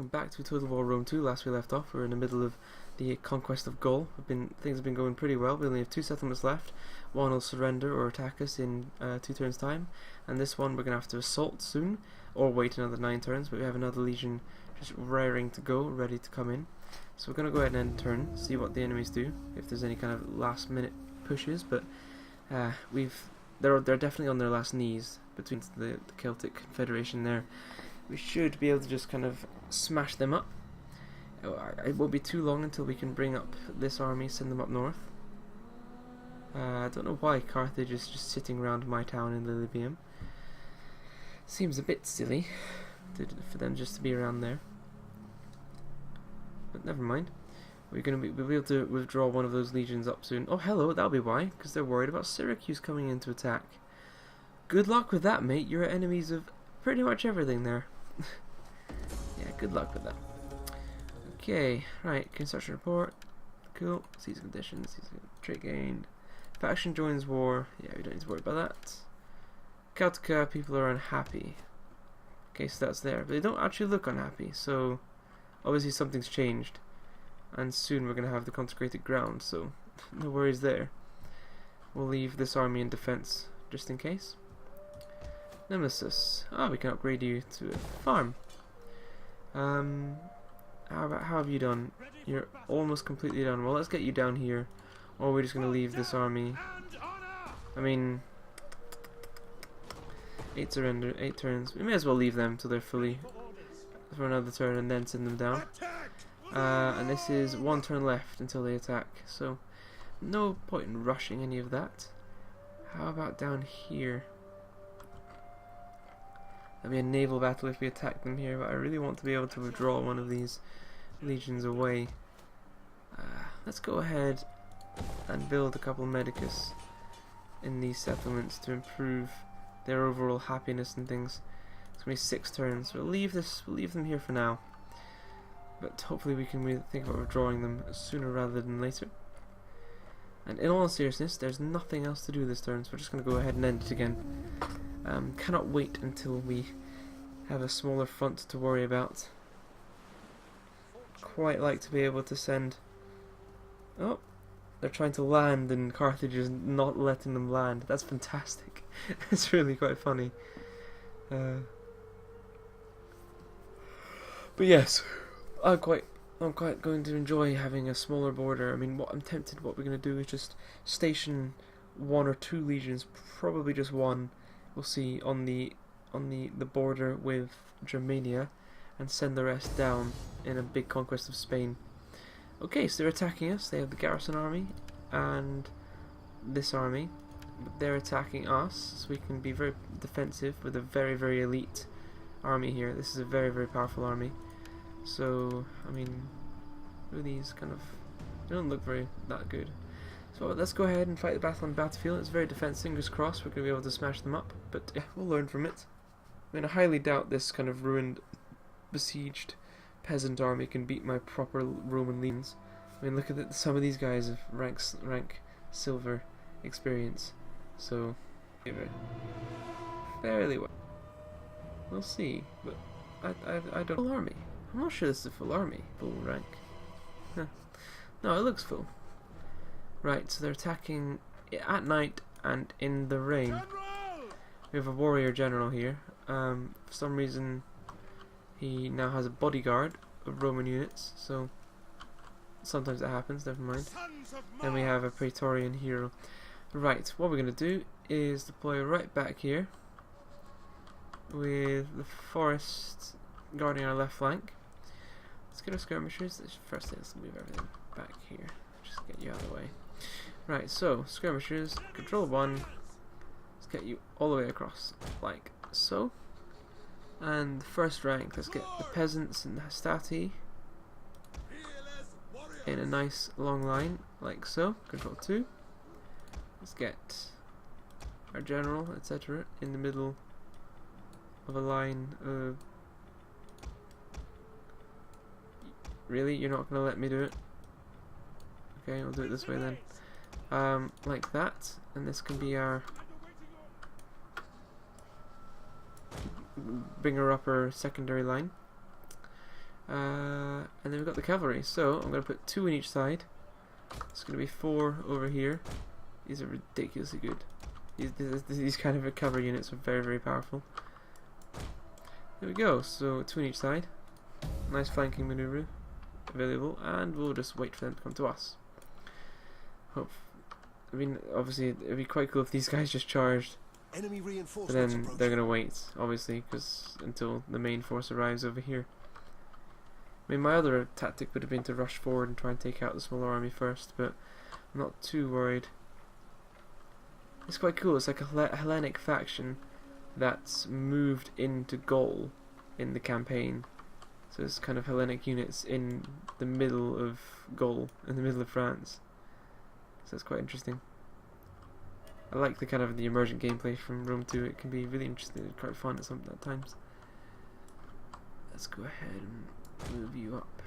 welcome back to Total War Rome 2. Last we left off, we're in the middle of the conquest of Gaul. Things have been going pretty well. We only have 2 settlements left. One will surrender or attack us in 2 turns time, and this one we're going to have to assault soon, or wait another 9 turns, but we have another legion just raring to go, ready to come in. So we're going to go ahead and end turn, see what the enemies do, if there's any kind of last minute pushes, but they're definitely on their last knees between the Celtic Confederation there. We should be able to just kind of smash them up. It won't be too long until we can bring up this army, send them up north. I don't know why Carthage is just sitting around my town in Lilybium. Seems a bit silly for them just to be around there. But never mind. We'll be able to withdraw one of those legions up soon. Oh hello, that'll be why, because they're worried about Syracuse coming in to attack. Good luck with that, mate. You're enemies of pretty much everything there. Yeah, good luck with that. Okay, right, construction report. Cool. Season conditions, season trade gained. Faction joins war. Yeah, we don't need to worry about that. Celtica, people are unhappy. Okay, so that's there. But they don't actually look unhappy, so obviously something's changed. And soon we're going to have the consecrated ground, so no worries there. We'll leave this army in defense, just in case. Nemesis. We can upgrade you to a farm. How have you done? You're almost completely done. Well, let's get you down here, or we're just going to leave this army. I mean, 8 surrender, 8 turns. We may as well leave them till they're fully for another turn and then send them down. And this is 1 turn left until they attack, so no point in rushing any of that. How about down here? That'd be a naval battle if we attack them here, but I really want to be able to withdraw one of these legions away. Let's go ahead and build a couple medicus in these settlements to improve their overall happiness and things. It's gonna be 6 turns. We'll leave them here for now, but hopefully we can think about withdrawing them sooner rather than later. And in all seriousness, there's nothing else to do this turn, so we're just gonna go ahead and end it again. Cannot wait until we have a smaller front to worry about. Quite like to be able to send... Oh, they're trying to land and Carthage is not letting them land. That's fantastic. It's really quite funny. But yes, I'm quite going to enjoy having a smaller border. I mean, what we're going to do is just station 1 or 2 legions, probably just 1. We'll see on the border with Germania, and send the rest down in a big conquest of Spain. Okay, so they're attacking us. They have the garrison army and this army. They're attacking us, so we can be very defensive with a very, very elite army here. This is a very, very powerful army. So, I mean, these kind of, they don't look that good. So let's go ahead and fight the battle on the battlefield. It's very defensive, fingers crossed we're going to be able to smash them up, but yeah, we'll learn from it. I mean, I highly doubt this kind of ruined, besieged peasant army can beat my proper Roman legions. I mean, look at it, some of these guys have rank silver experience, so give it fairly well. We'll see, but I don't full army. I'm not sure this is a full army, full rank. Huh. No, it looks full. Right, so they're attacking at night and in the rain. We have a warrior general here. For some reason, he now has a bodyguard of Roman units, so sometimes it happens, never mind. Then we have a Praetorian hero. Right, what we're going to do is deploy right back here with the forest guarding our left flank. Let's get our skirmishers. First thing, let's move everything back here. Just get you out of the way. Right, so skirmishers, control 1. Let's get you all the way across, like so. And first rank, let's get the peasants and the hastati in a nice long line, like so. Control 2. Let's get our general, etc., in the middle of a line of... Really? You're not going to let me do it? Okay, I'll do it this way then. Like that, and this can be our bring her up her secondary line. And then we've got the cavalry, so I'm going to put 2 in each side. It's going to be 4 over here. These are ridiculously good. These kind of cavalry units are very, very powerful. There we go, so 2 in each side. Nice flanking maneuver available, and we'll just wait for them to come to us. I mean, obviously, it'd be quite cool if these guys just charged. Enemy But then they're going to wait, obviously, because until the main force arrives over here. I mean, my other tactic would have been to rush forward and try and take out the smaller army first, but I'm not too worried. It's quite cool. It's like a Hellenic faction that's moved into Gaul in the campaign. So it's kind of Hellenic units in the middle of Gaul, in the middle of France. So it's quite interesting. I like the kind of the emergent gameplay from Rome 2. It can be really interesting and quite fun at times. Let's go ahead and move you up.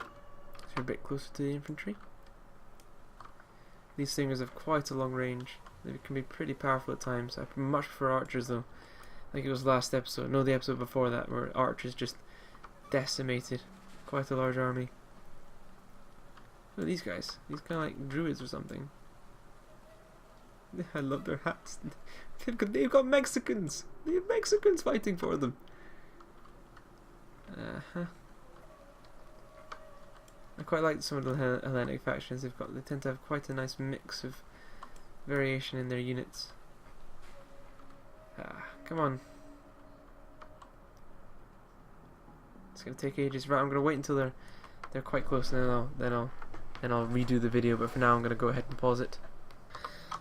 So you're a bit closer to the infantry. These thingers have quite a long range. They can be pretty powerful at times. I much prefer archers though. Like it was last episode, no, the episode before that, where archers just decimated quite a large army. Look at these guys. These kind of like druids or something. I love their hats. They've got Mexicans. They have Mexicans fighting for them. I quite like some of the Hellenic factions. They tend to have quite a nice mix of variation in their units. Come on. It's gonna take ages. Right, I'm gonna wait until they're quite close, and then I'll redo the video. But for now, I'm gonna go ahead and pause it.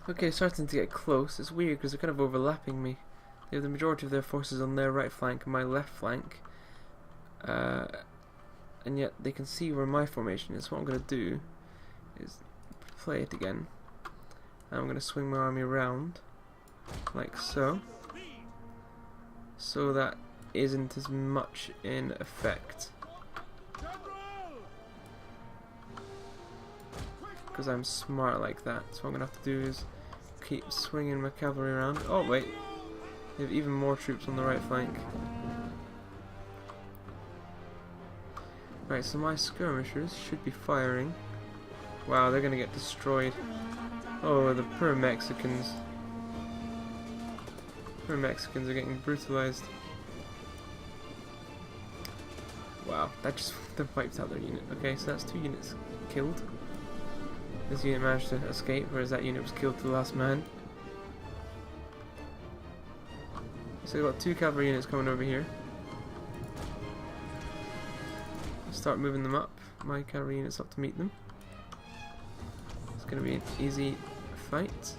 Okay, starting to get close. It's weird because they're kind of overlapping me. They have the majority of their forces on their right flank and my left flank. And yet they can see where my formation is. What I'm going to do is play it again. And I'm going to swing my army around like so. So that isn't as much in effect. Because I'm smart like that. So what I'm going to have to do is keep swinging my cavalry around. Oh wait, they have even more troops on the right flank. Right, so my skirmishers should be firing. Wow, they're gonna get destroyed. Oh, the poor Mexicans. Poor Mexicans are getting brutalized. Wow, that just wiped out their unit. Okay, so that's 2 units killed. This unit managed to escape, whereas that unit was killed to the last man. So we've got 2 cavalry units coming over here. Start moving them up. My cavalry units up to meet them. It's going to be an easy fight.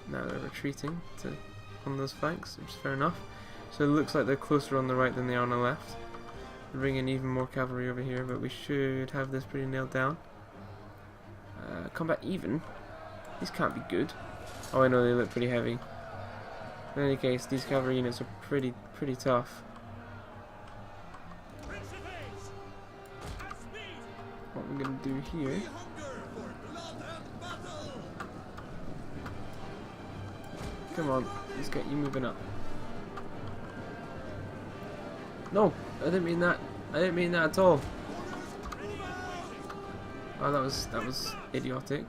Now they're retreating on those flanks, which is fair enough. So it looks like they're closer on the right than they are on the left. Bring in even more cavalry over here, but we should have this pretty nailed down. Combat even. These can't be good. Oh, I know they look pretty heavy. In any case, these cavalry units are pretty tough. What we're gonna do here? Come on, let's get you moving up. No, I didn't mean that. I didn't mean that at all. Oh, that was idiotic.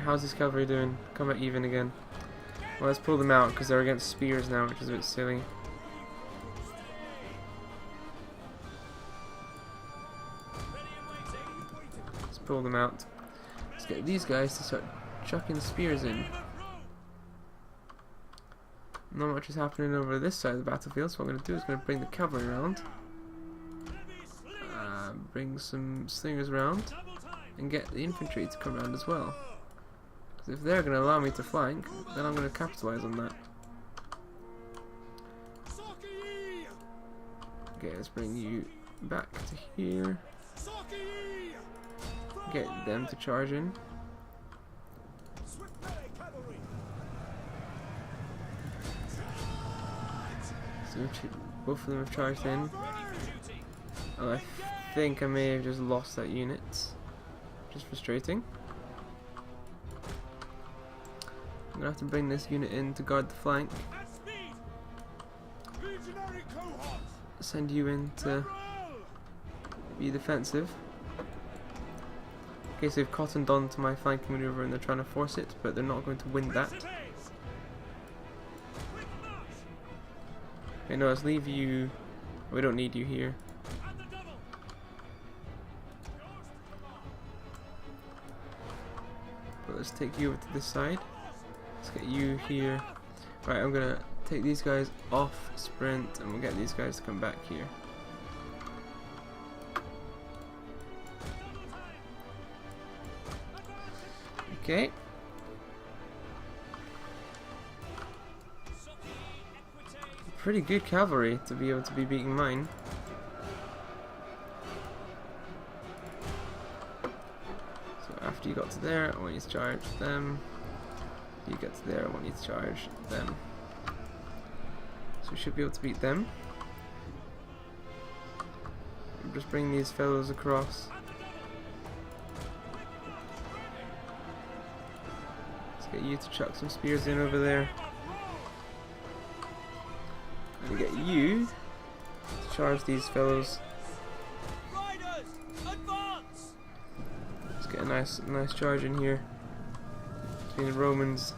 How's this cavalry doing? Combat even again. Well, let's pull them out because they're against spears now, which is a bit silly. Let's pull them out. Let's get these guys to start chucking spears in. Not much is happening over this side of the battlefield, so what I'm going to do is going to bring the cavalry around. Bring some slingers around. And get the infantry to come around as well. Because if they're going to allow me to flank, then I'm going to capitalize on that. Okay, let's bring you back to here. Get them to charge in. So both of them have charged in. And I think I may have just lost that unit. Just frustrating. I'm gonna have to bring this unit in to guard the flank. Send you in to be defensive. In case they've cottoned on to my flanking maneuver and they're trying to force it, but they're not going to win that. Okay, no, let's leave you. We don't need you here. But let's take you over to this side. Let's get you here. Right, I'm gonna take these guys off sprint and we'll get these guys to come back here. Okay. Pretty good cavalry to be able to be beating mine. So after you got to there, I want you to charge them. You get to there, I want you to charge them. So we should be able to beat them. We'll just bring these fellows across. Let's get you to chuck some spears in over there. And get you to charge these fellows. Let's get a nice charge in here between the Romans.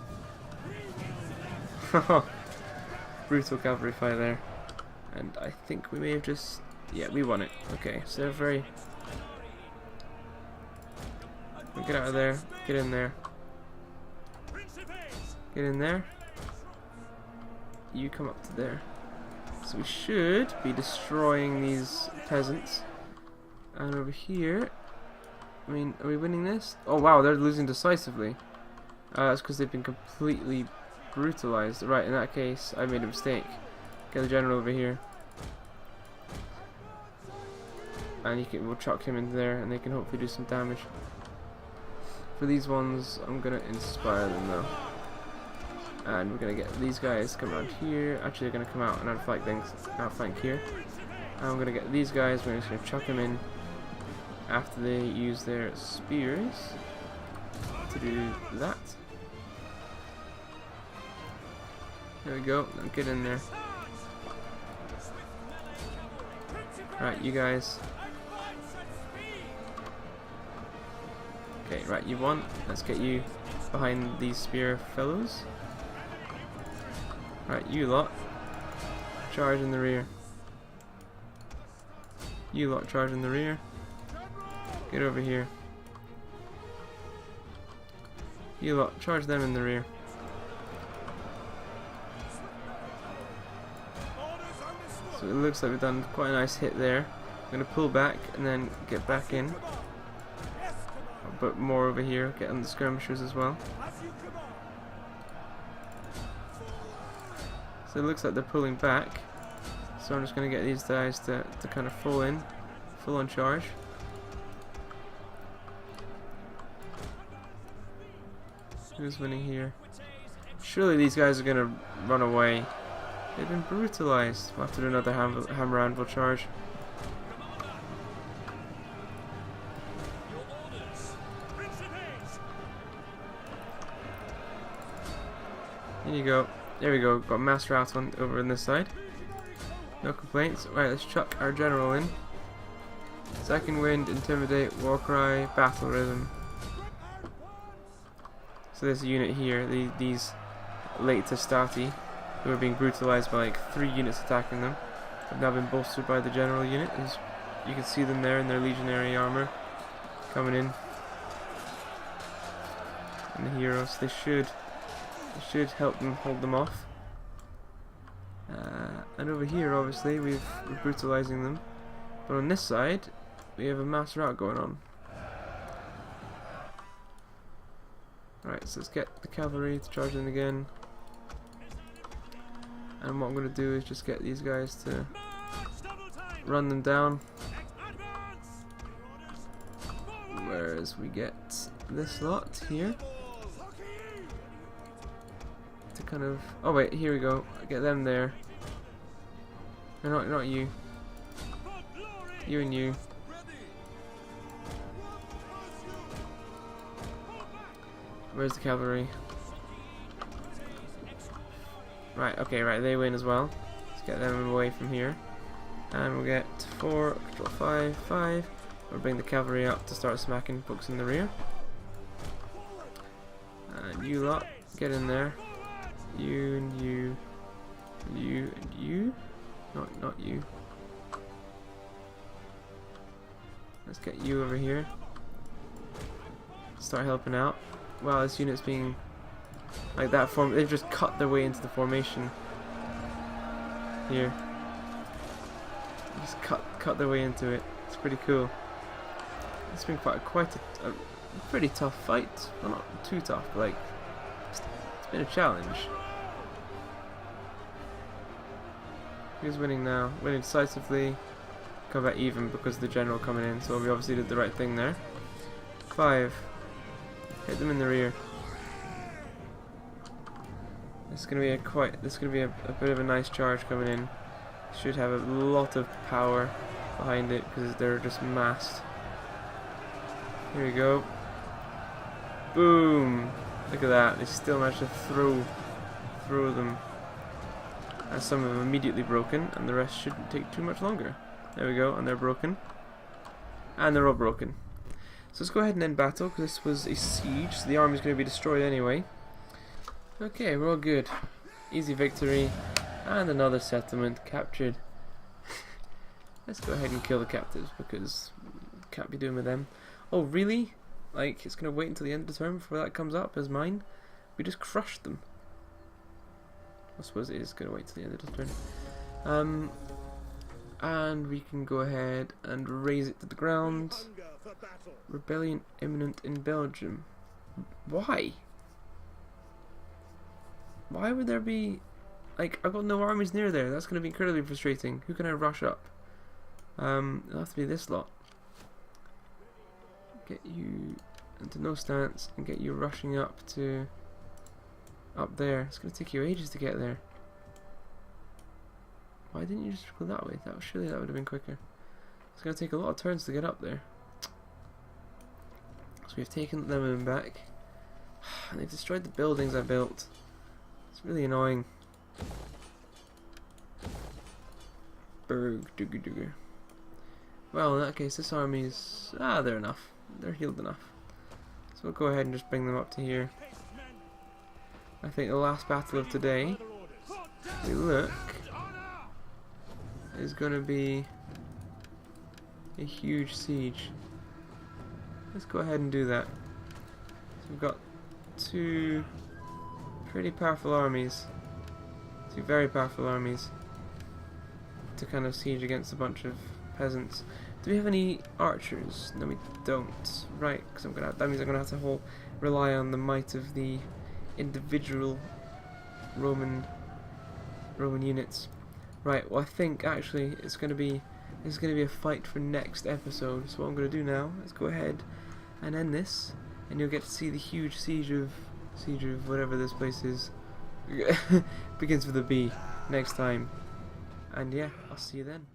Brutal cavalry fight there, and I think we may have just, yeah, we won it. Okay, so they're very. Get out of there. Get in there. Get in there. You come up to there. So we should be destroying these peasants. And over here, I mean, are we winning this? Oh wow, they're losing decisively. That's because they've been completely brutalized. Right, in that case, I made a mistake. Get the general over here. And we'll chuck him in there and they can hopefully do some damage. For these ones, I'm going to inspire them though. And we're going to get these guys to come around here. Actually, they're going to come out and outflank here. And I'm going to get these guys, we're just going to chuck them in after they use their spears to do that. There we go, now get in there. Right, you guys. Okay, right, you won. Let's get you behind these spear fellows. Right, you lot. Charge in the rear. You lot charge in the rear. Get over here. You lot, charge them in the rear. So it looks like we've done quite a nice hit there. I'm going to pull back and then get back in. But more over here, get on the skirmishers as well. So it looks like they're pulling back. So I'm just going to get these guys to kind of full on charge. Who's winning here? Surely these guys are going to run away. They've been brutalized. We'll have to do another hammer anvil charge. There you go. There we go. Got Master Outland over on this side. No complaints. Right, let's chuck our general in. Second wind, intimidate, warcry, battle rhythm. So there's a unit here. These late Testati, who are being brutalized by like 3 units attacking them, have now been bolstered by the general unit. As you can see them there in their legionary armor coming in. And the heroes, they should help them hold them off. And over here, obviously, we're brutalizing them. But on this side, we have a mass rout going on. Alright, so let's get the cavalry to charge in again. And what I'm going to do is just get these guys to run them down. Whereas we get this lot here. To kind of... Oh wait, here we go. Get them there. No, not you. You and you. Where's the cavalry? Right, okay, right, they win as well. Let's get them away from here. And we'll get 4, control 5, 5. We'll bring the cavalry up to start smacking folks in the rear. And you lot, get in there. You and you. You and you. Not you. Let's get you over here. Start helping out. Wow, this unit's being like that form. They've just cut their way into the formation. Here. Just cut their way into it. It's pretty cool. It's been quite a pretty tough fight. Well, not too tough, but like it's been a challenge. Who's winning now? Winning decisively. Combat even because of the general coming in, so we obviously did the right thing there. 5. Hit them in the rear. This is gonna be a bit of a nice charge coming in. Should have a lot of power behind it because they're just massed. Here we go. Boom! Look at that. They still managed to throw them. And some of them immediately broken, and the rest shouldn't take too much longer. There we go, and they're broken. And they're all broken. So let's go ahead and end battle, because this was a siege, so the army's going to be destroyed anyway. Okay, we're all good. Easy victory. And another settlement captured. Let's go ahead and kill the captives, because can't be doing with them. Oh, really? Like, it's going to wait until the end of the turn before that comes up as mine? We just crushed them. I suppose it is going to wait till the end of the turn. And we can go ahead and raise it to the ground. Rebellion imminent in Belgium. Why? Why would there be... Like, I've got no armies near there. That's going to be incredibly frustrating. Who can I rush up? It'll have to be this lot. Get you into no stance and get you rushing up to... up there. It's going to take you ages to get there. Why didn't you just go that way? Surely that would have been quicker. It's going to take a lot of turns to get up there. So we've taken them back. And they've destroyed the buildings I built. It's really annoying. Berg, dooger dooger. Well, in that case, this army's... they're enough. They're healed enough. So we'll go ahead and just bring them up to here. I think the last battle of today, we look, is going to be a huge siege. Let's go ahead and do that. So we've got 2 pretty powerful armies, 2 very powerful armies, to kind of siege against a bunch of peasants. Do we have any archers? No, we don't. Right, because that means I'm gonna have to rely on the might of the individual Roman units. Right, well I think actually it's gonna be a fight for next episode. So what I'm gonna do now is go ahead and end this, and you'll get to see the huge siege of whatever this place is. Begins with a B next time. And yeah, I'll see you then.